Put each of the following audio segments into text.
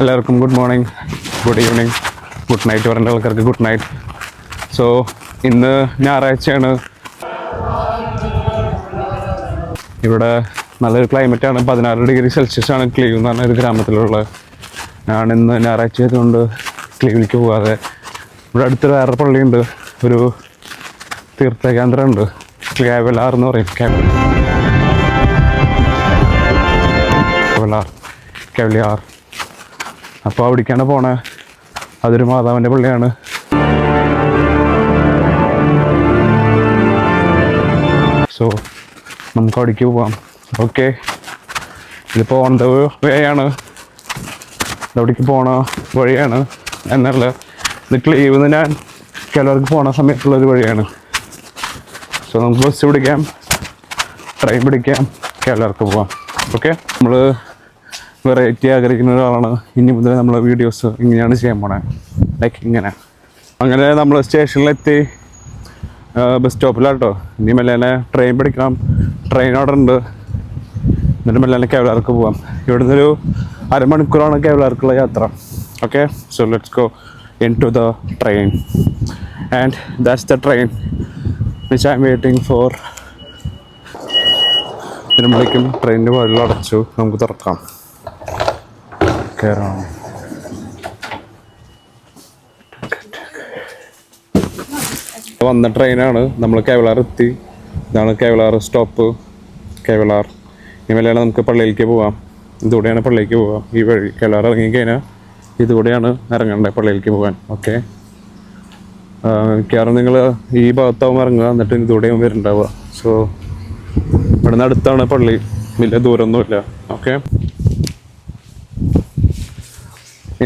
എല്ലാവർക്കും good morning, good evening, good night പറയേണ്ട ആൾക്കാർക്ക് ഗുഡ് നൈറ്റ്. സോ ഇന്ന് ഞായറാഴ്ചയാണ്. ഇവിടെ നല്ലൊരു ക്ലൈമറ്റാണ്. 16 ആണ് ക്ലീവ് എന്ന് പറഞ്ഞ ഒരു ഗ്രാമത്തിലുള്ള. ഞാനിന്ന് ഞായറാഴ്ച ആയതുകൊണ്ട് ക്ലീവിലേക്ക് പോകാതെ ഇവിടെ അടുത്തൊരു വേറെ പള്ളിയുണ്ട്, ഒരു തീർത്ഥകേന്ദ്രമുണ്ട്, കേവലാർ എന്ന് പറയും. കേവലിയാർ. അപ്പോൾ അവിടേക്കാണ് പോണേ. അതൊരു മാതാവിൻ്റെ പള്ളിയാണ്. സോ നമുക്ക് അവിടേക്ക് പോവാം. ഓക്കെ, ഇതിപ്പോൾ ഓൺ ദ വേ ആണ്, അവിടേക്ക് പോണ വഴിയാണ് എന്നല്ല, ഇത് ക്ലീവ് നിന്ന് ഞാൻ കേരളർക്ക് പോണ സമയത്തുള്ളൊരു വഴിയാണ്. സോ നമുക്ക് ബസ് പിടിക്കാം, ട്രെയിൻ പിടിക്കാം, കേരളർക്ക് പോവാം. ഓക്കെ, നമ്മൾ വെറൈറ്റി ആഗ്രഹിക്കുന്ന ഒരാളാണ്. ഇനി മുതൽ നമ്മൾ വീഡിയോസ് ഇങ്ങനെയാണ് ചെയ്യാൻ പോണേ, ലൈക്ക് ഇങ്ങനെ. അങ്ങനെ നമ്മൾ സ്റ്റേഷനിലെത്തി, ബസ് സ്റ്റോപ്പിലാട്ടോ. ഇനി മെല്ലെ ട്രെയിൻ പിടിക്കണം, ട്രെയിൻ ഓർഡർ ഉണ്ട്. എന്നിട്ട് മെല്ലെ കേവലാർക്ക് പോവാം. ഇവിടുന്ന് ഒരു അരമണിക്കൂറാണ് കേവലാർക്കുള്ള യാത്ര. Okay, so let's go in to the train and that's the train which I am waiting for. ഇതിനുമ്പോഴേക്കും ട്രെയിനിൻ്റെ വഴികൾ അടച്ചു, നമുക്ക് തുറക്കാം, കയറാം. വന്ന ട്രെയിനാണ്, നമ്മൾ കേവലാർ എത്തി. ഇതാണ് കേവലാർ സ്റ്റോപ്പ്, കേവലാർ. ഈ മേലെയാണ് നമുക്ക് പള്ളിയിലേക്ക് പോവാം. ഇതുകൂടെയാണ് പള്ളിയിലേക്ക് പോവാം. ഈ വഴി കേവലാർ ഇറങ്ങിക്കഴിഞ്ഞാൽ ഇതുകൂടെയാണ് ഇറങ്ങേണ്ടത് പള്ളിയിലേക്ക് പോകാൻ. ഓക്കെ, മിക്കവാറും നിങ്ങൾ ഈ ഭാഗത്താവും ഇറങ്ങുക, എന്നിട്ട് ഇതുകൂടെയും വരുന്നുണ്ടാവുക. സോ ഇവിടുന്ന് അടുത്താണ് പള്ളി, വലിയ ദൂരമൊന്നുമില്ല. ഓക്കെ,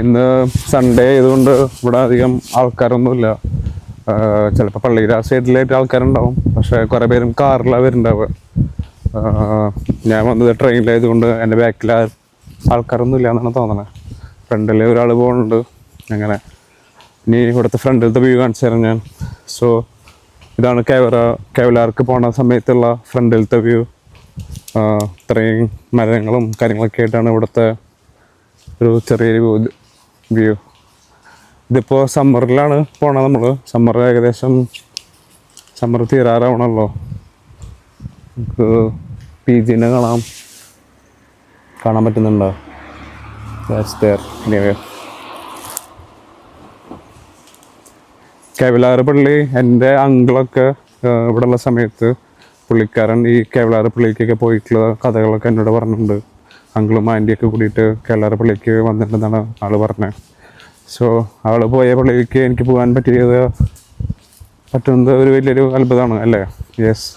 ഇന്ന് സൺഡേ ആയതുകൊണ്ട് ഇവിടെ അധികം ആൾക്കാരൊന്നുമില്ല. ചിലപ്പോൾ പള്ളിയുടെ ആ സൈഡിലായിട്ട് ആൾക്കാരുണ്ടാവും, പക്ഷേ കുറേ പേരും കാറിലാണ് വരുന്നുണ്ടാവുക. ഞാൻ വന്നത് ട്രെയിനിലായതുകൊണ്ട് എൻ്റെ ബാക്കിൽ ആൾക്കാരൊന്നും ഇല്ല എന്നാണ് തോന്നണത്. ഫ്രണ്ടിൽ ഒരാൾ പോകുന്നുണ്ട്. അങ്ങനെ ഇനി ഇവിടുത്തെ ഫ്രണ്ടിലത്തെ വ്യൂ കാണിച്ചു തരാം ഞാൻ. സോ ഇതാണ് കേവലാർക്ക് പോണ സമയത്തുള്ള ഫ്രണ്ടിലത്തെ വ്യൂ. ഇത്രയും മരങ്ങളും കാര്യങ്ങളൊക്കെ ആയിട്ടാണ് ഇവിടുത്തെ ഒരു ചെറിയൊരു വ്യൂ. ഇതിപ്പോൾ സമ്മറിലാണ് പോണത് നമ്മൾ. സമ്മർ ഏകദേശം സമ്മർ തീരാറാവണമല്ലോ. നമുക്ക് PG-നെ കാണാൻ പറ്റുന്നുണ്ടോ? കേവലാർ പള്ളി, എൻ്റെ അങ്കിളൊക്കെ ഇവിടെയുള്ള സമയത്ത് പുള്ളിക്കാരൻ ഈ കേവലാർ പള്ളിക്കൊക്കെ പോയിട്ടുള്ള കഥകളൊക്കെ എന്നോട് പറഞ്ഞിട്ടുണ്ട്. അങ്കിളും ആൻറ്റിയൊക്കെ കൂടിയിട്ട് കേവലാർ പള്ളിക്ക് വന്നിട്ടുണ്ടെന്നാണ് ആൾ പറഞ്ഞത്. സോ അവൾ പോയ പള്ളിക്ക് എനിക്ക് പോകാൻ പറ്റുന്നത് ഒരു വലിയൊരു അത്ഭുതമാണ് അല്ലേ? യെസ്.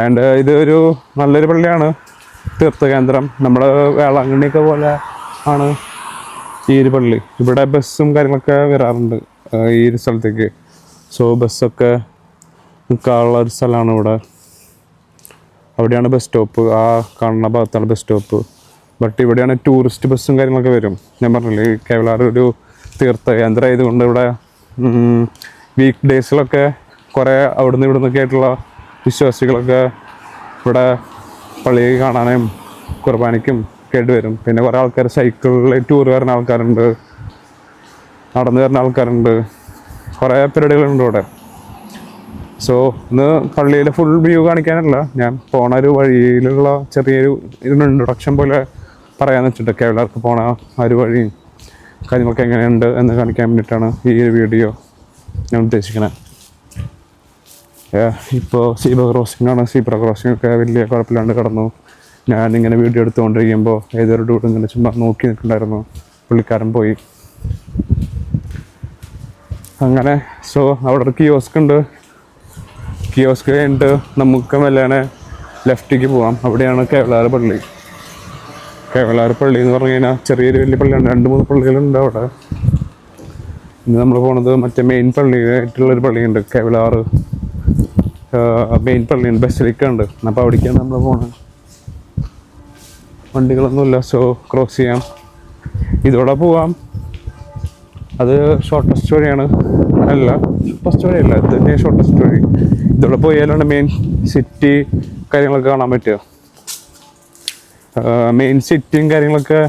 ആൻഡ് ഇത് ഒരു നല്ലൊരു പള്ളിയാണ്, തീർത്ഥകേന്ദ്രം. നമ്മുടെ വേളാങ്കണ്ണിയൊക്കെ പോലെ ആണ് ഈ ഒരു പള്ളി. ഇവിടെ ബസ്സും കാര്യങ്ങളൊക്കെ വരാറുണ്ട് ഈ ഒരു സ്ഥലത്തേക്ക്. സോ ബസ്സൊക്കെ നിൽക്കാനുള്ള ഒരു സ്ഥലമാണ് ഇവിടെ. അവിടെയാണ് ബസ് സ്റ്റോപ്പ്, ആ കാണുന്ന ഭാഗത്താണ് ബസ് സ്റ്റോപ്പ്. ബട്ട് ഇവിടെയാണ് ടൂറിസ്റ്റ് ബസ്സും കാര്യങ്ങളൊക്കെ വരും. ഞാൻ പറഞ്ഞില്ലേ, ഈ കേവലാർ ഒരു തീർത്ഥകേന്ദ്രം ആയതുകൊണ്ട് ഇവിടെ വീക്ക് ഡേയ്സിലൊക്കെ കുറേ അവിടുന്ന് ഇവിടുന്നൊക്കെ ആയിട്ടുള്ള വിശ്വാസികളൊക്കെ ഇവിടെ പള്ളി കാണാനും കുർബാനയ്ക്കും കേട്ട് വരും. പിന്നെ കുറേ ആൾക്കാർ സൈക്കിളിൽ ടൂർ വരുന്ന ആൾക്കാരുണ്ട്, നടന്നു വരുന്ന ആൾക്കാരുണ്ട്, കുറേ പരിപാടികളുണ്ട് ഇവിടെ. സോ ഇന്ന് പള്ളിയിലെ ഫുൾ വ്യൂ കാണിക്കാനല്ല, ഞാൻ പോണ ഒരു വഴിയിലുള്ള ചെറിയൊരു ഇൻട്രൊഡക്ഷൻ പോലെ പറയാമെന്ന് വെച്ചിട്ട് കേവലാർക്ക് പോണ ആ ഒരു വഴിയും കാര്യങ്ങളൊക്കെ എങ്ങനെയുണ്ട് എന്ന് കാണിക്കാൻ വേണ്ടിയിട്ടാണ് ഈ ഒരു വീഡിയോ ഞാൻ ഉദ്ദേശിക്കുന്നത്. ഇപ്പോൾ സീബ്ര ക്രോസിംഗ് ഒക്കെ വലിയ കുഴപ്പമില്ലാണ്ട് കടന്നു. ഞാനിങ്ങനെ വീഡിയോ എടുത്തുകൊണ്ടിരിക്കുമ്പോൾ ഏതൊരു ഡൂഡ് ഇങ്ങനെ ചുമ്മാ നോക്കി നിൽക്കുന്നുണ്ടായിരുന്നു. പുള്ളിക്കാരൻ പോയി. അങ്ങനെ സോ അവിടെ ഒരു കിയോസ്ക് ഉണ്ട്. കിയോസ്ക് കഴിഞ്ഞിട്ട് നമുക്ക് മെല്ലെ ലെഫ്റ്റിലേക്ക് പോവാം. അവിടെയാണ് കേവലാർ പള്ളി. കേവലാർ പള്ളി എന്ന് പറഞ്ഞു കഴിഞ്ഞാൽ ചെറിയൊരു വലിയ പള്ളിയാണ്, 2-3 പള്ളികളുണ്ട് അവിടെ. ഇന്ന് നമ്മൾ പോണത് മറ്റേ മെയിൻ പള്ളിയായിട്ടുള്ളൊരു പള്ളിയുണ്ട്, കേവലാർ മെയിൻ പള്ളിയുണ്ട്, ബസിലിക്ക ഉണ്ട്. അപ്പോൾ അവിടേക്കാണ് നമ്മൾ പോണത്. വണ്ടികളൊന്നുമില്ല, സോ ക്രോസ് ചെയ്യാം. ഇതോടെ പോവാം. അത് ഷോർട്ടസ്റ്റ് വഴിയാണ്. അല്ല, ഫസ്റ്റ് വഴിയല്ല, ഇത് തന്നെ ഷോർട്ടസ്റ്റ് വഴി. ഇതോടെ പോയാലാണ് മെയിൻ സിറ്റി കാര്യങ്ങളൊക്കെ കാണാൻ പറ്റുക. മെയിൻ സിറ്റിയും കാര്യങ്ങളൊക്കെ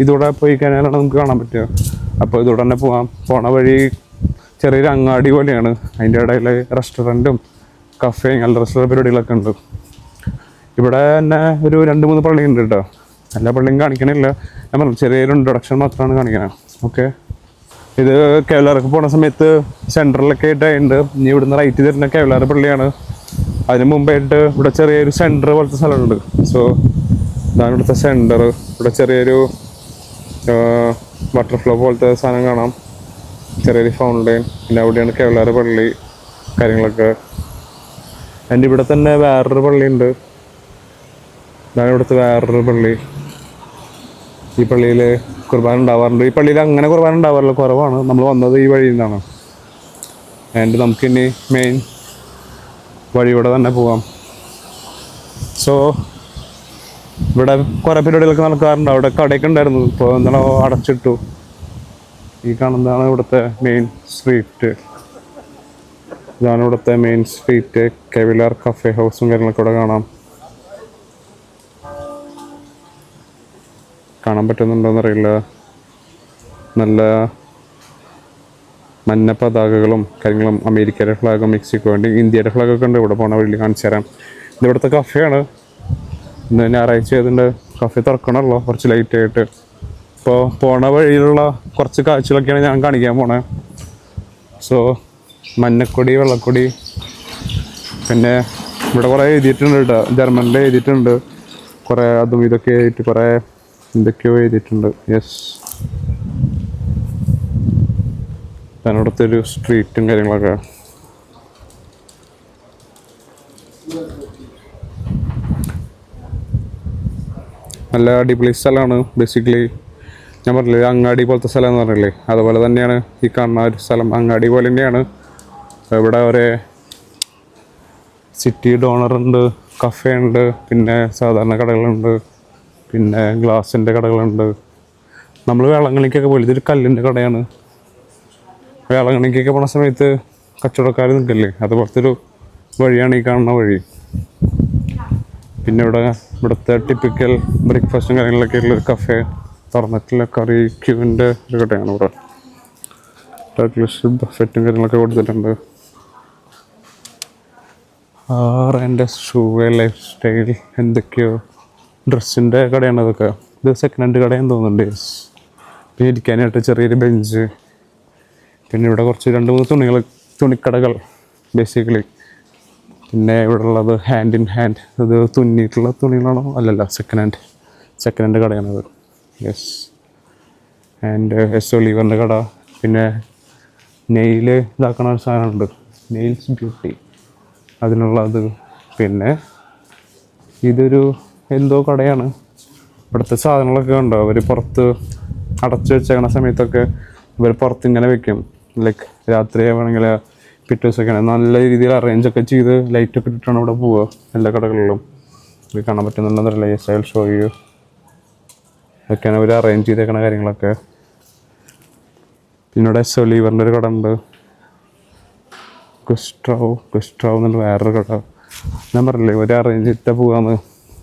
ഇതൂടെ പോയി കഴിഞ്ഞാലാണ് നമുക്ക് കാണാൻ പറ്റുക. അപ്പോൾ ഇതൂടെ തന്നെ പോകാം. പോണ വഴി ചെറിയൊരു അങ്ങാടി പോലെയാണ്. അതിൻ്റെ ഇടയിൽ റെസ്റ്റോറൻറ്റും കഫേയും അല്ലറ പരിപാടികളൊക്കെ ഉണ്ട്. ഇവിടെ തന്നെ ഒരു 2-3 പള്ളി ഉണ്ട് കേട്ടോ. എല്ലാ പള്ളിയും കാണിക്കണില്ല, ഞാൻ പറഞ്ഞു ചെറിയൊരു ഇൻട്രൊഡക്ഷൻ മാത്രമാണ് കാണിക്കണത്. ഓക്കെ, ഇത് കേവലാർക്ക് പോകുന്ന സമയത്ത് സെൻറ്ററിലൊക്കെ ആയിട്ടുണ്ട്. ഇനി ഇവിടുന്ന് റൈറ്റ് തരുന്ന കേവലാറ് പള്ളിയാണ്. അതിന് മുമ്പായിട്ട് ഇവിടെ ചെറിയൊരു സെൻറ്റർ പോലത്തെ സ്ഥലമുണ്ട്. സോ ഇതാണ് ഇവിടുത്തെ സെൻറ്റർ. ഇവിടെ ചെറിയൊരു ബട്ടർഫ്ലൈ പോലത്തെ സാധനം കാണാം, ചെറിയൊരു ഫൗണ്ടൈൻ. പിന്നെ അവിടെയാണ് കേവലാറ് പള്ളി കാര്യങ്ങളൊക്കെ. എൻ്റെ ഇവിടെ തന്നെ വേറൊരു പള്ളിയുണ്ട്. ഇതാണ് ഇവിടുത്തെ വേറൊരു പള്ളി. ഈ പള്ളിയിൽ കുർബാന ഉണ്ടാവാറുണ്ട്. ഈ പള്ളിയിൽ അങ്ങനെ കുർബാന ഉണ്ടാവാറില്ല, കുറവാണ്. നമ്മൾ വന്നത് ഈ വഴിയിൽ നിന്നാണ്. ആൻഡ് നമുക്കിനി മെയിൻ വഴിയൂടെ തന്നെ പോവാം. സോ ഇവിടെ കുറേ പരിപാടികളൊക്കെ നടക്കാറുണ്ട്. അവിടെ കടയൊക്കെ ഉണ്ടായിരുന്നു, ഇപ്പോൾ എന്താണോ അടച്ചിട്ടു. ഈ കാണുന്നതാണ് ഇവിടുത്തെ മെയിൻ സ്ട്രീറ്റ്. ഇതാണ് ഇവിടുത്തെ മെയിൻ സ്ട്രീറ്റ്. കെവിലാർ കഫേ ഹൗസും കാര്യങ്ങളൊക്കെ ഇവിടെ കാണാൻ പറ്റുന്നുണ്ടോയെന്നറിയില്ല. നല്ല മഞ്ഞ പതാകകളും കാര്യങ്ങളും, അമേരിക്കയുടെ ഫ്ലാഗും മെക്സിക്കോ വേണ്ടി ഇന്ത്യയുടെ ഫ്ലാഗൊക്കെ ഉണ്ട്. ഇവിടെ പോണ വഴിയിൽ കാണിച്ചു തരാം. ഇത് ഇവിടുത്തെ കഫേയാണ്. ഇന്ന് ഞായറാഴ്ച ആയതുകൊണ്ട് കഫേ തുറക്കണമല്ലോ കുറച്ച് ലൈറ്റായിട്ട്. ഇപ്പോൾ പോണ വഴിയിലുള്ള കുറച്ച് കാഴ്ചകളൊക്കെയാണ് ഞാൻ കാണിക്കാൻ പോണേ. സോ മഞ്ഞക്കൊടി, വെള്ളക്കൊടി, പിന്നെ ഇവിടെ കുറേ എഴുതിയിട്ടുണ്ട് കേട്ടോ. ജർമ്മനിൽ എഴുതിയിട്ടുണ്ട് കുറേ, അതും ഇതൊക്കെ ആയിട്ട് കുറേ എന്തൊക്കെയോ എഴുതിയിട്ടുണ്ട്. യെസ്, അതിനടുത്ത് ഒരു സ്ട്രീറ്റും കാര്യങ്ങളൊക്കെ. നല്ല അടിപൊളി സ്ഥലമാണ്. ബേസിക്കലി ഞാൻ പറഞ്ഞില്ലേ അങ്ങാടി പോലത്തെ സ്ഥലം എന്ന് പറഞ്ഞില്ലേ, അതുപോലെ തന്നെയാണ് ഈ കാണുന്ന ഒരു സ്ഥലം. അങ്ങാടി പോലെ തന്നെയാണ്. ഇവിടെ ഒരു സിറ്റി ഡോണറുണ്ട്, കഫേ ഉണ്ട്, പിന്നെ സാധാരണ കടകളുണ്ട്, പിന്നെ ഗ്ലാസിൻ്റെ കടകളുണ്ട്. നമ്മൾ വേളാങ്കണ്ണിക്കൊക്കെ പോലെ ഇതൊരു കല്ലിൻ്റെ കടയാണ്. വേളാങ്കണ്ണിക്കൊക്കെ പോണ സമയത്ത് കച്ചവടക്കാർ നിൽക്കില്ലേ, അതുപോലത്തെ ഒരു വഴിയാണ് ഈ കാണുന്ന വഴി. പിന്നെ ഇവിടുത്തെ ടിപ്പിക്കൽ ബ്രേക്ക്ഫാസ്റ്റും കാര്യങ്ങളൊക്കെ ഉള്ളൊരു കഫേ, തുറന്നിട്ടുള്ള കറി ക്യൂവിൻ്റെ ഒരു കടയാണ്. ഇവിടെ ടർക്കിഷ് ബഫറ്റും കാര്യങ്ങളൊക്കെ കൊടുത്തിട്ടുണ്ട്. എൻ്റെ ഷൂ ലൈഫ് സ്റ്റൈൽ എന്തൊക്കെയോ ഡ്രസ്സിൻ്റെ കടയാണ് അതൊക്കെ. ഇത് സെക്കൻഡ് ഹാൻഡ് കടയെന്ന് തോന്നുന്നുണ്ട്. പിന്നെ ഇരിക്കാനായിട്ട് ചെറിയൊരു ബെഞ്ച്. പിന്നെ ഇവിടെ കുറച്ച് 2-3 തുണിക്കടകൾ ബേസിക്കലി. പിന്നെ ഇവിടെ ഉള്ളത് ഹാൻഡ് ഇൻ ഹാൻഡ്, അത് തുന്നിയിട്ടുള്ള തുണികളാണോ അല്ലല്ല, സെക്കൻഡ് ഹാൻഡ് കടയാണത്. യെസ്, ആൻഡ് എസ് ഒലിവറിൻ്റെ കട. പിന്നെ നെയിൽ ഇതാക്കണ ഒരു സാധനമുണ്ട്, നെയിൽസ് ബ്യൂട്ടി, അതിനുള്ളത്. പിന്നെ ഇതൊരു എന്തോ കടയാണ്. ഇവിടുത്തെ സാധനങ്ങളൊക്കെ ഉണ്ടോ, അവർ പുറത്ത് അടച്ചു വെച്ചേക്കണ സമയത്തൊക്കെ ഇവർ പുറത്ത് ഇങ്ങനെ വെക്കും. ലൈക്ക് രാത്രി ആവുകയാണെങ്കിൽ പിറ്റേ ദിവസമൊക്കെയാണ് നല്ല രീതിയിൽ അറേഞ്ചൊക്കെ ചെയ്ത് ലൈറ്റൊക്കെ ഇട്ടിട്ടാണ് ഇവിടെ പോവുക എല്ലാ കടകളിലും. ഇത് കാണാൻ പറ്റുന്നുണ്ടെന്നറിയില്ല. Yes, I will show you. ഇതൊക്കെയാണ് അവർ അറേഞ്ച് ചെയ്തേക്കണ കാര്യങ്ങളൊക്കെ. പിന്നെ ഇവിടെ സൊലീവറിൻ്റെ ഒരു കട ഉണ്ട്, ഗുസ്ട്രാവ് എന്നുള്ള വേറൊരു കട. ഞാൻ പറഞ്ഞില്ലേ ഒരു അറേഞ്ച് ചെയ്തിട്ടാണ് പോകാമെന്ന്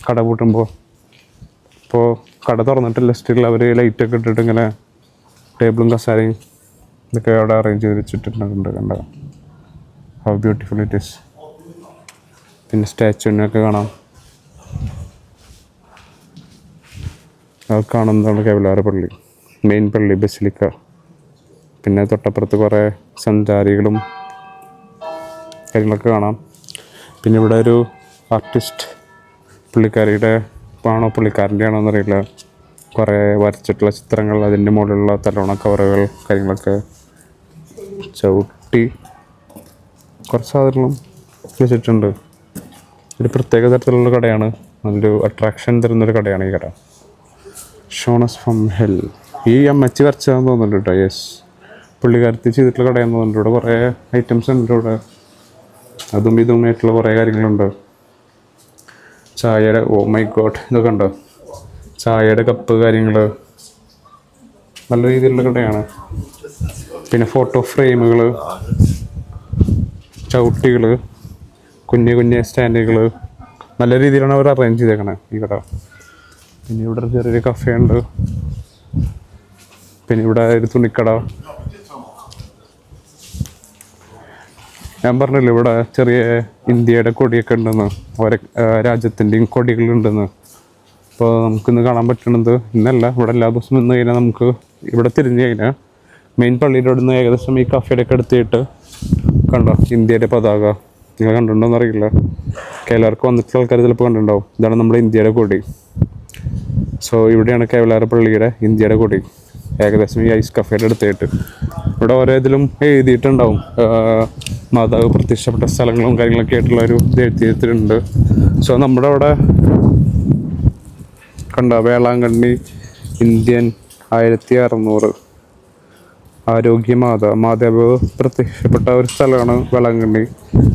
കട പൂട്ടുമ്പോൾ. ഇപ്പോൾ കട തുറന്നിട്ടില്ല, സ്റ്റിൽ അവർ ലൈറ്റൊക്കെ ഇട്ടിട്ട് ഇങ്ങനെ ടേബിളും കസാരയും ഇതൊക്കെ അവിടെ അറേഞ്ച് ചെയ്ത് വെച്ചിട്ടുണ്ട്. കണ്ട ഹൗ ബ്യൂട്ടിഫുൾ ഇറ്റ് ഈസ്. പിന്നെ സ്റ്റാച്ചുവിനൊക്കെ കാണാം. അത് കാണുന്നതാണ് കേവലാറ് പള്ളി, മെയിൻ പള്ളി ബസിലിക്ക. പിന്നെ തൊട്ടപ്പുറത്ത് കുറേ സഞ്ചാരികളും കാര്യങ്ങളൊക്കെ കാണാം. പിന്നെ ഇവിടെ ഒരു ആർട്ടിസ്റ്റ്, പുള്ളിക്കാരിയുടെ ആണോ പുള്ളിക്കാരൻ്റെ ആണോ എന്നറിയില്ല, കുറേ വരച്ചിട്ടുള്ള ചിത്രങ്ങൾ, അതിൻ്റെ മുകളിലുള്ള തലോണ കവറുകൾ കാര്യങ്ങളൊക്കെ, ചവിട്ടി കുറച്ച് സാധനങ്ങളും വെച്ചിട്ടുണ്ട്. ഒരു പ്രത്യേക തരത്തിലുള്ള കടയാണ്, നല്ലൊരു അട്രാക്ഷൻ തരുന്നൊരു കടയാണ് ഈ കട. ഷോണസ് ഫ്രം ഹെൽ. ഈ അമ്മച്ചി വരച്ചതാണെന്ന് തോന്നുന്നുണ്ട് കേട്ടോ. യെസ്, പുള്ളിക്കാരത്തി ചെയ്തിട്ടുള്ള കടയാണെന്ന് തോന്നുന്നുണ്ട്. ഇവിടെ കുറേ ഐറ്റംസ് ഉണ്ട് ഇവിടെ, അതും ഇതുമായിട്ടുള്ള കുറേ കാര്യങ്ങളുണ്ട്. ചായയുടെ, ഓ മൈ ഗോഡ്, ഇതൊക്കെ ഉണ്ടോ, ചായയുടെ കപ്പ് കാര്യങ്ങൾ, നല്ല രീതിയിലുള്ള കടയാണ്. പിന്നെ ഫോട്ടോ ഫ്രെയിമുകൾ, ചവിട്ടികൾ, കുഞ്ഞു സ്റ്റാൻഡുകൾ, നല്ല രീതിയിലാണ് അവർ അറേഞ്ച് ചെയ്തേക്കണേ ഈ കട. പിന്നെ ഇവിടെ ചെറിയൊരു കഫേ ഉണ്ട്. പിന്നെ ഇവിടെ ഒരു തുണിക്കട. ഞാൻ പറഞ്ഞില്ലേ ഇവിടെ ചെറിയ ഇന്ത്യയുടെ കൊടിയൊക്കെ ഉണ്ടെന്ന്, ഓരോ രാജ്യത്തിൻ്റെയും കൊടികളുണ്ടെന്ന്. അപ്പോൾ നമുക്കിന്ന് കാണാൻ പറ്റണത് ഇന്നല്ല, ഇവിടെ എല്ലാ ദിവസവും നിന്ന് കഴിഞ്ഞാൽ നമുക്ക് ഇവിടെ തിരിഞ്ഞു കഴിഞ്ഞാൽ മെയിൻ പള്ളിയുടെ അവിടെ നിന്ന് ഏകദേശം ഈ കഫേയുടെയൊക്കെ എടുത്തിട്ട് കണ്ടോ ഇന്ത്യയുടെ പതാക. നിങ്ങൾ കണ്ടിട്ടുണ്ടോയെന്ന് അറിയില്ല, കേരളർക്ക് വന്നിട്ടുള്ള ആൾക്കാർ ചിലപ്പോൾ കണ്ടിട്ടുണ്ടാവും. ഇതാണ് നമ്മുടെ ഇന്ത്യയുടെ കൊടി. സോ ഇവിടെയാണ് കേവലാർ പള്ളിയുടെ ഇന്ത്യയുടെ കൊടി, ഏകദേശം ഈ ഐസ് കഫേയുടെ അടുത്തായിട്ട്. ഇവിടെ ഓരോ ഇതിലും എഴുതിയിട്ടുണ്ടാവും മാതാവ് പ്രത്യക്ഷപ്പെട്ട സ്ഥലങ്ങളും കാര്യങ്ങളൊക്കെ ആയിട്ടുള്ള ഒരു എഴുതിയിട്ടുണ്ട്. സോ നമ്മുടെ അവിടെ കണ്ട വേളാങ്കണ്ണി ഇന്ത്യൻ 1600 മാതാവ് പ്രത്യക്ഷപ്പെട്ട ഒരു സ്ഥലമാണ് വേളാങ്കണ്ണി.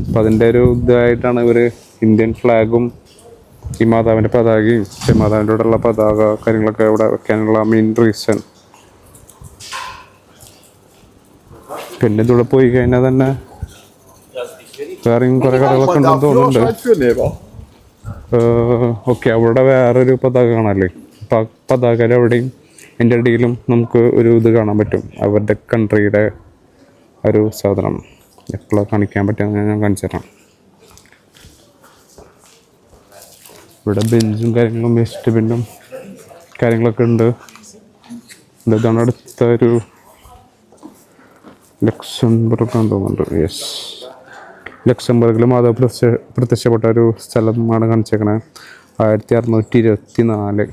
അപ്പം അതിൻ്റെ ഒരു ഇതായിട്ടാണ് ഇവർ ഇന്ത്യൻ ഫ്ലാഗും ഈ മാതാവിൻ്റെ പതാകയും മാതാവിൻ്റെ കൂടെയുള്ള പതാക കാര്യങ്ങളൊക്കെ ഇവിടെ വെക്കാനുള്ള മെയിൻ റീസൺ. പിന്നെ ഇതിവിടെ പോയി കഴിഞ്ഞാൽ തന്നെ വേറെയും കുറേ കടകളൊക്കെ ഉണ്ടെന്ന് തോന്നുന്നുണ്ട്. ഓക്കെ, അവിടെ വേറൊരു പതാക കാണാല്ലേ. അപ്പം ആ പതാകയുടെ അവിടെയും എൻ്റെ ഇടയിലും നമുക്ക് ഒരു ഇത് കാണാൻ പറ്റും, അവരുടെ കൺട്രിയുടെ ഒരു സാധനം. എപ്പോഴാണ് കാണിക്കാൻ പറ്റുക ഞാൻ കാണിച്ചു തരാം. ഇവിടെ ബെഞ്ചും കാര്യങ്ങളും വേസ്റ്റ് ബിന്നും കാര്യങ്ങളൊക്കെ ഉണ്ട്. ഇതാണ് അടുത്ത ഒരു ലക്സംബർഗ് ആണെന്ന് തോന്നുന്നുണ്ട്. യെസ്, ലക്സംബർഗിൽ മാതാവ് പ്രത്യക്ഷപ്പെട്ട ഒരു സ്ഥലമാണ് കാണിച്ചേക്കണത്. 1624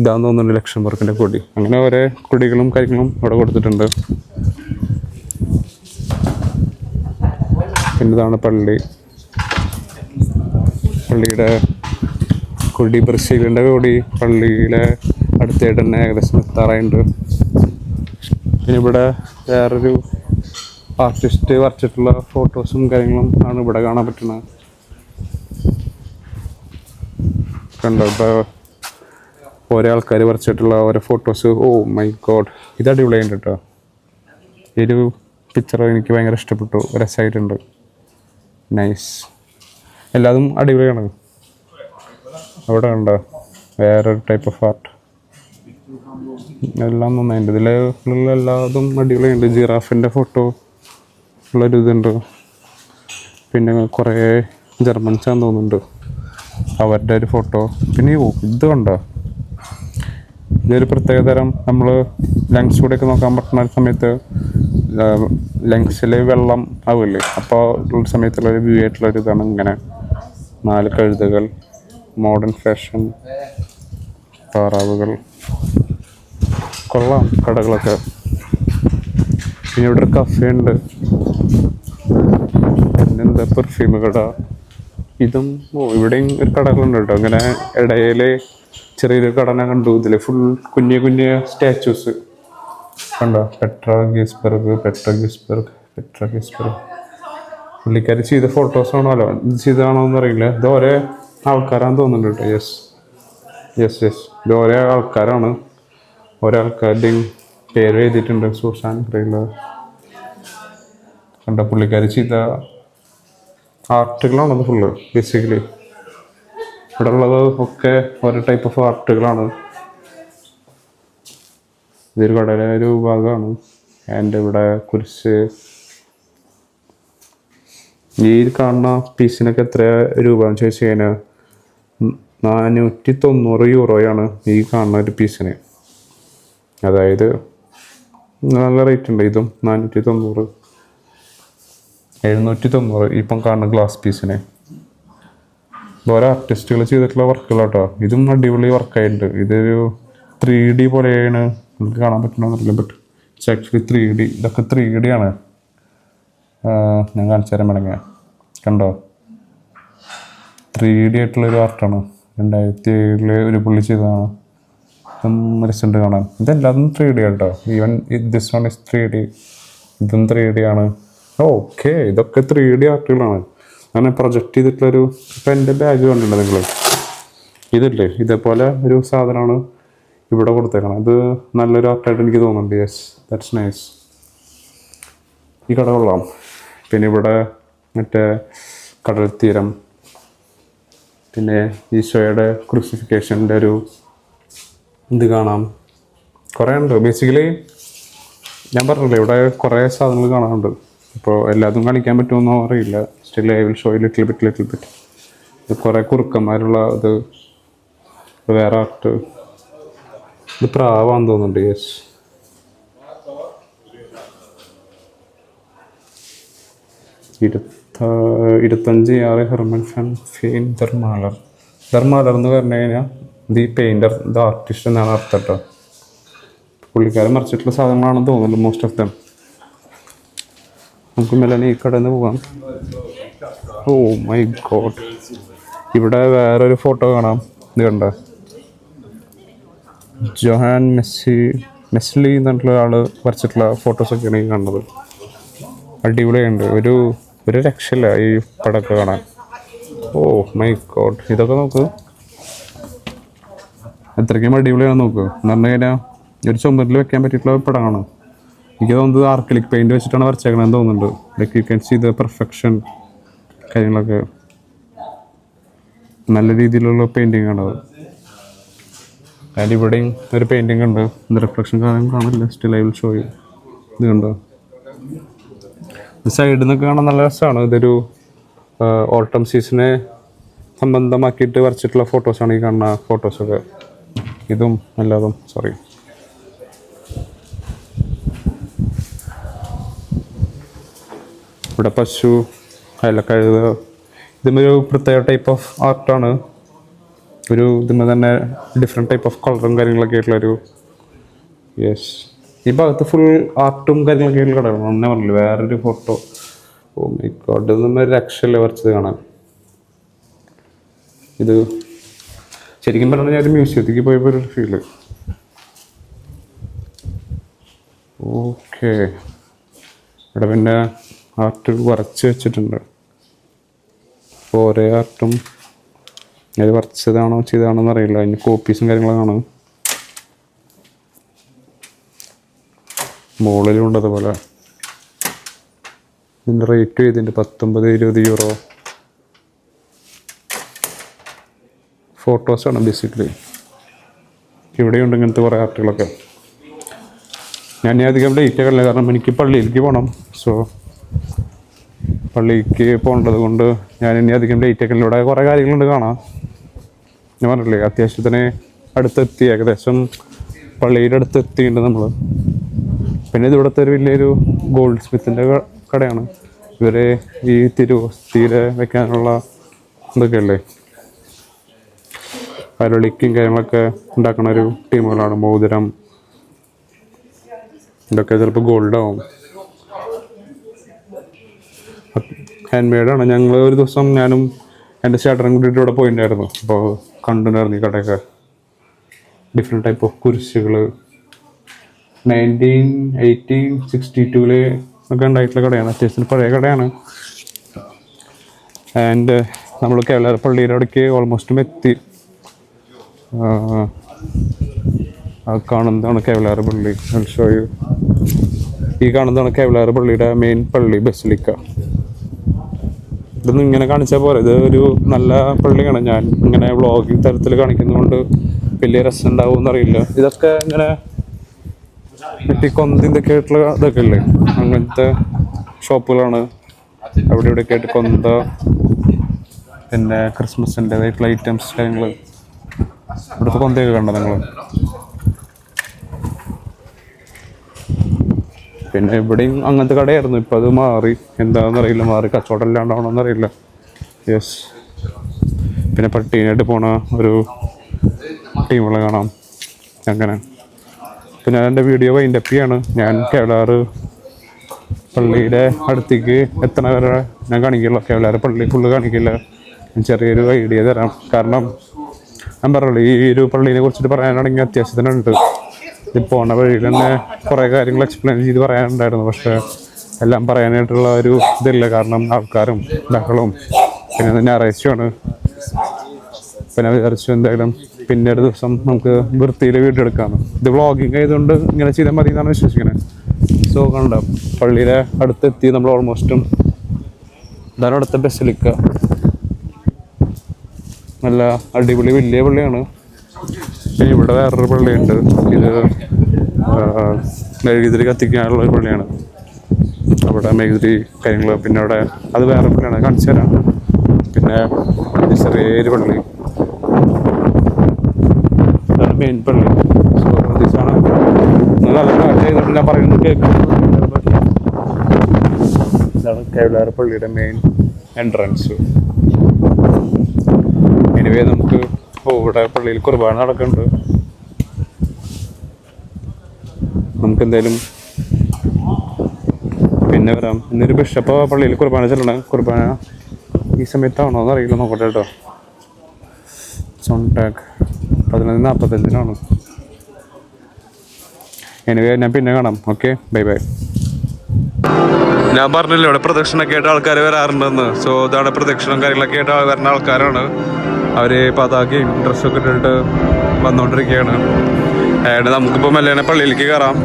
ഇതാന്ന് തോന്നുന്നുണ്ട് ലക്സംബർഗിൻ്റെ കൊടി. അങ്ങനെ ഓരോ കൊടികളും കാര്യങ്ങളും അവിടെ കൊടുത്തിട്ടുണ്ട്. പിന്നെ ഇതാണ് പള്ളിയുടെ കൊടി, ബ്രസീലിൻ്റെ കൊടി പള്ളിയിലെ അടുത്തായിട്ട് തന്നെ ഏകദേശം എത്താറായിട്ടുണ്ട്. പിന്നെ ഇവിടെ വേറൊരു ആർട്ടിസ്റ്റ് വരച്ചിട്ടുള്ള ഫോട്ടോസും കാര്യങ്ങളും ആണ് ഇവിടെ കാണാൻ പറ്റുന്നത്. കണ്ടോ, ഇപ്പോൾ ഓരോ ആൾക്കാർ വരച്ചിട്ടുള്ള ഓരോ ഫോട്ടോസ്. ഓ മൈ ഗോഡ്, ഇത് അടിപൊളിയുണ്ട് കേട്ടോ. ഈ ഒരു പിക്ചർ എനിക്ക് ഭയങ്കര ഇഷ്ടപ്പെട്ടു, രസമായിട്ടുണ്ട്, നൈസ്. എല്ലാതും അടിപൊളിയാണ്. അവിടെ കണ്ടോ വേറൊരു ടൈപ്പ് ഓഫ് ആർട്ട്, എല്ലാം നന്നായിട്ടുണ്ട്. ഇതിലുള്ള എല്ലാതും അടിപൊളിയുണ്ട്. ജിറാഫിൻ്റെ ഫോട്ടോ ഉള്ളൊരു ഇതുണ്ട്. പിന്നെ കുറേ ജർമ്മൻസാന്ന് തോന്നുന്നുണ്ട്, അവരുടെ ഒരു ഫോട്ടോ. പിന്നെ ഇത് കണ്ടോ, ഇതൊരു പ്രത്യേകതരം നമ്മൾ ലങ്സ് കൂടെയൊക്കെ നോക്കാൻ പറ്റുന്ന സമയത്ത് ലങ്സിൽ വെള്ളം ആവില്ലേ, അപ്പോൾ ഉള്ള സമയത്തുള്ളൊരു വ്യൂ ആയിട്ടുള്ളൊരു ഇതാണ്. ഇങ്ങനെ 4 കഴുതകൾ, മോഡേൺ ഫാഷൻ താറാവുകൾ, കൊള്ളാം കടകളൊക്കെ. പിന്നെ ഇവിടെ ഒരു കഫേ ഉണ്ട്. പിന്നെന്താ പെർഫ്യൂം കട. ഇതും ഇവിടെയും ഒരു കടകളുണ്ട് കേട്ടോ. ഇങ്ങനെ ഇടയിൽ ചെറിയൊരു കടന കണ്ടു. ഇതിൽ ഫുൾ കുഞ്ഞു സ്റ്റാച്യൂസ് കണ്ടോ. പെട്ര ഗീസ്ബർഗ്. പുള്ളിക്കാർ ചെയ്ത ഫോട്ടോസാണല്ലോ, ഇത് ചെയ്തതാണോ എന്നറിയില്ല. ഇത് ഓരോ ആൾക്കാരാണെന്ന് തോന്നുന്നുണ്ട് കേട്ടോ. യെസ് ഇത് ഓരോ ആൾക്കാരാണ്. ഓരോ ആൾക്കാരുടെയും പേര് എഴുതിയിട്ടുണ്ട്. സൂസാൻ അറിയില്ല. കണ്ട പുള്ളിക്കാർ ചെയ്ത ആർട്ടുകളാണത് ഫുള്ള്. ബേസിക്കലി ഇവിടെ ഉള്ളത് ഒക്കെ ഓരോ ടൈപ്പ് ഓഫ് ആർട്ടുകളാണ്. ഇതൊരു കടയിലെ ഒരു ഭാഗമാണ്. ആൻഡ് ഇവിടെ കുരിശ്. ഈ കാണുന്ന പീസിനൊക്കെ എത്ര രൂപ എന്ന് ചോദിച്ചു കഴിഞ്ഞാൽ 490 യൂറോയാണ് ഈ കാണുന്ന ഒരു പീസിന്. അതായത് നല്ല റേറ്റ് ഉണ്ട്. ഇതും 490, 790 ഇപ്പം കാണുന്ന ഗ്ലാസ് പീസിന്. ഓരോ ആർട്ടിസ്റ്റുകൾ ചെയ്തിട്ടുള്ള വർക്കുകളാട്ടോ. ഇതും അടിപൊളി വർക്കായിട്ടുണ്ട്. ഇതൊരു 3D പോലെയാണ്. നമുക്ക് കാണാൻ പറ്റണമെന്നില്ല, ബട്ട് ഇറ്റ്സ് ആക്ച്വലി 3D. ഇതൊക്കെ 3D ആണ്. ഞാൻ കാണിച്ചു തരാൻ വേണമെങ്കിൽ കണ്ടോ, 3D ആയിട്ടുള്ളൊരു ആർട്ടാണ്. 2007 ഒരു പുള്ളി ചെയ്തതാണ്. ഇതും രസമുണ്ട് കാണാൻ. ഇതെല്ലാതും 3D ആട്ടോ. Even this one is 3D. ഇതും 3D ആണ്. ഓക്കെ, ഇതൊക്കെ 3D ആർട്ടുകളാണ്. അങ്ങനെ പ്രൊജക്റ്റ് ചെയ്തിട്ടുള്ളൊരു. ഇപ്പം എൻ്റെ ബാഗ് കണ്ടിട്ടുണ്ട് നിങ്ങൾ, ഇതില്ലേ ഇതേപോലെ ഒരു സാധനമാണ് ഇവിടെ കൊടുത്തേക്കണം. ഇത് നല്ലൊരു ആർട്ടായിട്ട് എനിക്ക് തോന്നുന്നുണ്ട്. Yes, that's nice. ഈ കട കൊള്ളാം. പിന്നെ ഇവിടെ മറ്റേ കടൽ തീരം, പിന്നെ ഈശോയുടെ ക്രൂസിഫിക്കേഷൻ്റെ ഒരു ഇത് കാണാം. കുറേ ഉണ്ട്. ബേസിക്കലി ഞാൻ പറഞ്ഞില്ലേ ഇവിടെ കുറേ സാധനങ്ങൾ കാണാനുണ്ട്. ഇപ്പോൾ എല്ലാതും കാണിക്കാൻ പറ്റുമെന്നോ അറിയില്ല. Still I will show little bit. ഇത് കുറേ കുറുക്കന്മാരുള്ള ഇത് വേറെ ആർട്ട്. ഇത് പ്രാവാന്ന് തോന്നുന്നുണ്ട്. യെസ്, ഇരുപത്തഞ്ച് ഹെർമൻ ഫാൻ ഫെയിൻ ധർമാലർ എന്ന് പറഞ്ഞു കഴിഞ്ഞാൽ ദി പെയിൻറ്റർ, ദ ആർട്ടിസ്റ്റ് എന്നാണ് അർത്ഥം കേട്ടോ. പുള്ളിക്കാരൻ മറിച്ചിട്ടുള്ള സാധനങ്ങളാണെന്ന് തോന്നുന്നുണ്ട് മോസ്റ്റ് ഓഫ് ദം. നമുക്ക് മെല്ലനെ ഈ കടയിൽ നിന്ന് പോകാം. ഓ മൈ ഗോഡ്, ഇവിടെ വേറൊരു ഫോട്ടോ കാണാം. ഇത് കണ്ട ജോഹാൻ മെസ്ലി എന്നുള്ള ഒരാൾ വരച്ചിട്ടുള്ള ഫോട്ടോസൊക്കെയാണ് ഈ കാണുന്നത്. അടിപൊളിയുണ്ട്. ഒരു രക്ഷയില്ല ഈ പടമൊക്കെ കാണാൻ. ഓ മൈ ഗോഡ്, ഇതൊക്കെ നോക്ക് എത്രയ്ക്കും അടിപൊളിയാണെന്ന് നോക്ക്. എന്ന് പറഞ്ഞു കഴിഞ്ഞാൽ ഒരു ചുമരിൽ വെക്കാൻ പറ്റിയിട്ടുള്ള പടമാണ്. എനിക്ക് തോന്നുന്നത് ആർക്കിലിക് പെയിൻറ് വെച്ചിട്ടാണ് വരച്ചേക്കണമെന്ന് തോന്നുന്നുണ്ട്. Like you can see the perfection കാര്യങ്ങളൊക്കെ. നല്ല രീതിയിലുള്ള പെയിൻറ്റിങ് ആണ് അത്. ഇവിടെയും ഒരു പെയിൻറ്റിങ് ഉണ്ട്. ഇത് റിഫ്ലക്ഷൻ കാണില്ല. Still I will show U. ഇത് കണ്ടോ, സൈഡിൽ നിന്നൊക്കെ കാണാൻ നല്ല രസമാണ്. ഇതൊരു ഓട്ടം സീസണെ സംബന്ധമാക്കിയിട്ട് വരച്ചിട്ടുള്ള ഫോട്ടോസാണ് ഈ കാണുന്ന ഫോട്ടോസൊക്കെ. ഇതും എല്ലാതും സോറി. ഇവിടെ പശു, അയലക്കഴുത. ഇതുമൊരു പ്രത്യേക ടൈപ്പ് ഓഫ് ആർട്ടാണ്. ഇതുമ്പോൾ തന്നെ ഡിഫറെൻറ്റ് ടൈപ്പ് ഓഫ് കളറും കാര്യങ്ങളൊക്കെ ആയിട്ടുള്ളൊരു. യെസ്, ഈ ഭാഗത്ത് ഫുൾ ആർട്ടും കാര്യങ്ങളൊക്കെ ആയിട്ടുള്ള കടകളാണ്. ഒന്നേ പറഞ്ഞില്ല വേറൊരു ഫോട്ടോ. ഓ മൈ ഗോഡ്, ഇതൊന്നും ഒരു രക്ഷയില്ല വരച്ചത് കാണാൻ. ഇത് ശരിക്കും പറഞ്ഞാൽ ഞാൻ ഒരു മ്യൂസിയത്തിലേക്ക് പോയപ്പോൾ ഒരു ഫീല്. ഓക്കെ, ഇവിടെ പിന്നെ ആർട്ട് വരച്ച് വെച്ചിട്ടുണ്ട്. അപ്പോൾ ഓരോ ആർട്ടും അത് വരച്ചതാണോ ചെയ്താണോ എന്നറിയില്ല. അതിന് കോപ്പീസും കാര്യങ്ങളാണ്. മുകളിലുണ്ട് അതുപോലെ. ഇതിൻ്റെ റേറ്റ് ചെയ്തിട്ടുണ്ട് 19-20 യൂറോ. ഫോട്ടോസാണ് ബേസിക്കലി. ഇവിടെയുണ്ട് ഇങ്ങനത്തെ കുറേ ആർട്ടുകളൊക്കെ. ഞാൻ അധികം ലേറ്റ് ആകില്ല, കാരണം എനിക്ക് പള്ളിയിലേക്ക് പോകണം. സോ പള്ളിക്ക് പോകേണ്ടത് കൊണ്ട് ഞാൻ ഇനി അധികം ലേറ്റ് ആക്കില്ല. ഇവിടെ കുറേ കാര്യങ്ങളുണ്ട് കാണാം. ഞാൻ പറഞ്ഞില്ലേ അത്യാവശ്യത്തിന് അടുത്തെത്തി, ഏകദേശം പള്ളിയുടെ അടുത്തെത്തിയിട്ടുണ്ട് നമ്മൾ. പിന്നെ ഇത് ഇവിടുത്തെ ഒരു വലിയൊരു ഗോൾഡ് സ്മിത്തിൻ്റെ കടയാണ്. ഇവരെ ഈ തിരുവോസ്തിയിൽ വെക്കാനുള്ള ഇതൊക്കെ അല്ലേ, കരളിക്കും കാര്യങ്ങളൊക്കെ ഉണ്ടാക്കുന്ന ഒരു ടീമുകളാണ്. മോതിരം ഇതൊക്കെ ചിലപ്പോൾ ഗോൾഡാവും. ഹാൻഡ് മെയ്ഡാണ്. ഞങ്ങൾ ഒരു ദിവസം ഞാനും എൻ്റെ ചേട്ടനും കൂടിയിട്ട് ഇവിടെ പോയിട്ടുണ്ടായിരുന്നു. അപ്പോൾ കണ്ടിട്ടുണ്ടായിരുന്നു ഈ കടയൊക്കെ. ഡിഫറെൻറ്റ് ടൈപ്പ് ഓഫ് കുരിശുകൾ 1962 ഒക്കെ ഉണ്ടായിട്ടുള്ള കടയാണ്. അത്യാവശ്യം പഴയ കടയാണ്. ആൻഡ് നമ്മൾ കേരള പള്ളിയുടെ അവിടേക്ക് ഓൾമോസ്റ്റും എത്തി. കാണുന്നതാണ് കേവലാറ് പള്ളി. Show you. ഈ കാണുന്നതാണ് കേവലാറ് പള്ളിയുടെ മെയിൻ പള്ളി, ബസിലിക്ക. ഇതൊന്നും ഇങ്ങനെ കാണിച്ചാൽ പോലെ, ഇത് ഒരു നല്ല പള്ളിയാണ്. ഞാൻ ഇങ്ങനെ വ്ളോഗിങ് തരത്തിൽ കാണിക്കുന്നതുകൊണ്ട് വലിയ രസം ഉണ്ടാവും എന്നറിയില്ല. ഇതൊക്കെ ഇങ്ങനെ കൊന്തിൻ്റെയൊക്കെ ആയിട്ടുള്ള ഇതൊക്കെ അല്ലേ, അങ്ങനത്തെ ഷോപ്പുകളാണ്. അവിടെ ഇവിടെയൊക്കെ ആയിട്ട് കൊന്ത, പിന്നെ ക്രിസ്മസിൻ്റെതായിട്ടുള്ള ഐറ്റംസ് കാര്യങ്ങൾ. ഇവിടുത്തെ കൊന്തയൊക്കെ കണ്ടോ നിങ്ങൾ? പിന്നെ ഇവിടെയും അങ്ങനത്തെ കടയായിരുന്നു. ഇപ്പം അത് മാറി, എന്താണെന്നറിയില്ല. മാറി കച്ചവടം ഇല്ലാണ്ടാവണമെന്നറിയില്ല. യെസ്, പിന്നെ പട്ടീനായിട്ട് പോണ ഒരു ടീമുകളെ കാണാം. അങ്ങനെ പിന്നെ എൻ്റെ വീഡിയോ വൈൻഡപ്പ് ചെയ്യാണ്. ഞാൻ കേവലാറ് പള്ളിയുടെ അടുത്തേക്ക് എത്തണ വരെ ഞാൻ കാണിക്കില്ല. കേവലാറ് പള്ളി ഫുള്ള് കാണിക്കില്ല. ചെറിയൊരു ഐഡിയ തരാം. കാരണം ഞാൻ പറയുള്ളൂ, ഈ ഒരു പള്ളീനെ കുറിച്ചിട്ട് പറയാനാണെങ്കിൽ അത്യാവശ്യത്തിനുണ്ട്. ഇത് പോണ വഴിയിൽ തന്നെ കുറേ കാര്യങ്ങൾ എക്സ്പ്ലെയിൻ ചെയ്ത് പറയാനുണ്ടായിരുന്നു. പക്ഷേ എല്ലാം പറയാനായിട്ടുള്ള ഒരു ഇതില്ല. കാരണം ആൾക്കാരും ബഹളവും. പിന്നെ ഞായറാഴ്ചയാണ്. പിന്നെ വിചാരിച്ചു എന്തായാലും പിന്നെ ഒരു ദിവസം നമുക്ക് വൃത്തിയിൽ വീഡിയോ എടുക്കാമെന്ന്. ഇത് വ്ളോഗിങ് ആയതുകൊണ്ട് ഇങ്ങനെ ചെയ്താൽ മതി എന്നാണ് വിശ്വസിക്കുന്നത്. സോ കണ്ട പള്ളിയുടെ അടുത്തെത്തി നമ്മൾ ഓൾമോസ്റ്റും. ഇതാണ് അടുത്ത ബസിലിക്ക. നല്ല അടിപൊളി വലിയ പള്ളിയാണ്. പിന്നെ ഇവിടെ വേറൊരു പള്ളിയുണ്ട്. ഇത് മെഴുകുതിരി കത്തിക്കാനുള്ള ഒരു പള്ളിയാണ്. അവിടെ മെഴുകുതിരി കാര്യങ്ങൾ. പിന്നെ അവിടെ അത് വേറെ പള്ളിയാണ്, കാണിച്ചു തരാം. പിന്നെ ചെറിയൊരു പള്ളി, അതാണ് മെയിൻ പള്ളി. സോ ദിസാണ് നല്ല ചെയ്തിട്ട് ഞാൻ പറയുന്നത് കേൾക്കുന്നത്. ഇതാണ് കൈവലാര പള്ളിയുടെ മെയിൻ എൻട്രൻസ്. എനിവേ നമുക്ക് ഇവിടെ പള്ളിയിൽ കുർബാന നടക്കുന്നുണ്ട്. നമുക്ക് എന്തായാലും പിന്നെ വരാം. ഇന്നൊരു ബിഷപ്പ് പള്ളിയിൽ കുർബാന ചെല്ലണം. കുർബാന ഈ സമയത്താണോ എന്നറിയില്ല, നോക്കട്ടെ കേട്ടോ. സോൺടാഗ് 11:45 എനിവേ ഞാൻ പിന്നെ കാണാം. Okay, bye bye. ഞാൻ പറഞ്ഞില്ല ഇവിടെ പ്രദക്ഷിണൊക്കെ ആയിട്ട് ആൾക്കാർ വരാറുണ്ടെന്ന്. സോ ഇതാണ് പ്രദക്ഷിണം കാര്യങ്ങളൊക്കെ ആയിട്ട് വരുന്ന ആൾക്കാരാണ്. അവർ പതാകയും ഡ്രസ്സൊക്കെ ഇട്ടിട്ട് വന്നുകൊണ്ടിരിക്കുകയാണ്. നമുക്കിപ്പോൾ മെല്ലെ പള്ളിയിലേക്ക് കയറാം.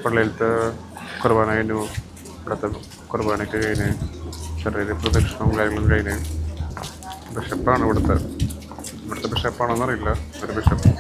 പള്ളിയിലത്തെ കുർബാന കഴിഞ്ഞു. ഇവിടുത്തെ കുർബാനയ്ക്ക് കഴിഞ്ഞ് ചെറിയൊരു പ്രദക്ഷിണവും കാര്യങ്ങളും കഴിഞ്ഞ് ബിഷപ്പാണ് ഇവിടുത്തെ ബിഷപ്പാണോന്നറിയില്ല, ഒരു ബിഷപ്പ്.